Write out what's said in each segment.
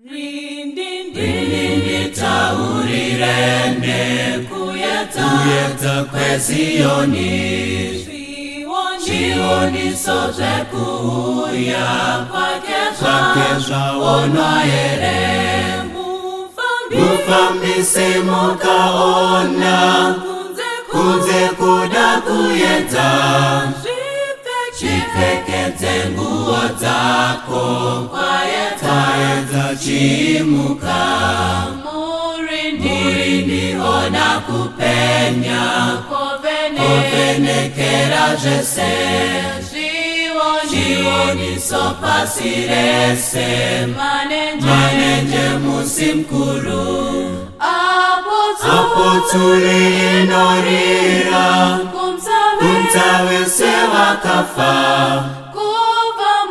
Rindindi taurirende kuyeta kweziyoni Chioni sote kuya kwakeza onoere Mufambise mukaona kunze kuda kuyeta Chipekete nguo zako kwayeta chimuka Murindi ona kupenya Kovenekera jese Chioni sopasirese Manenje musimkuru Apotuli inorira Kumtawese wakafa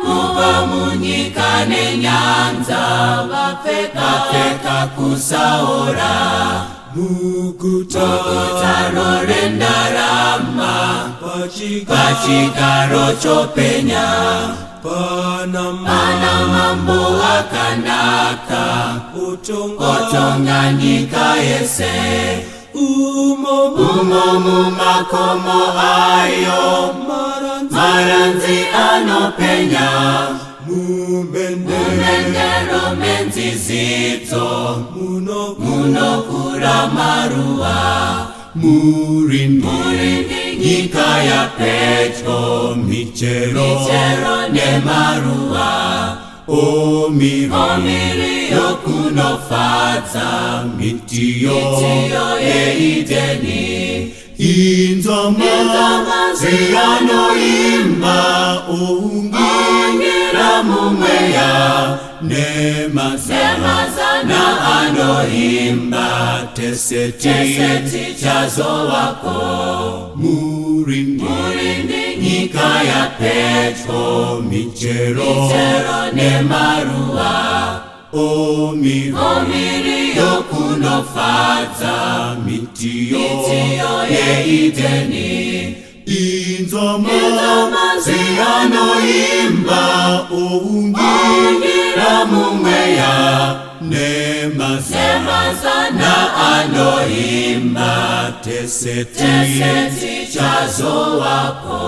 Kuva munyikane nyanza Vapeka kusaora Mukutano rendarama Pachikaro chopenya Pana mambo akanaka Otonganyika yese Umomu makomo ayo Maranzi anopenya Mumendero menzizito Munokura marua Murindi nyika ya pecho Michero ne marua Omiri yokunofaza Mitiyo eideni Inzama ziyanoimba Ungira mumweya Nemazana anoimba Teseti chazo wako Murindi nyika ya pecho Michero ne marua Omiri yokunofaza Mitiyo eideni Inzama ziyanoimba Ungira mumweya Nemazana anoimba Teseti chazo wako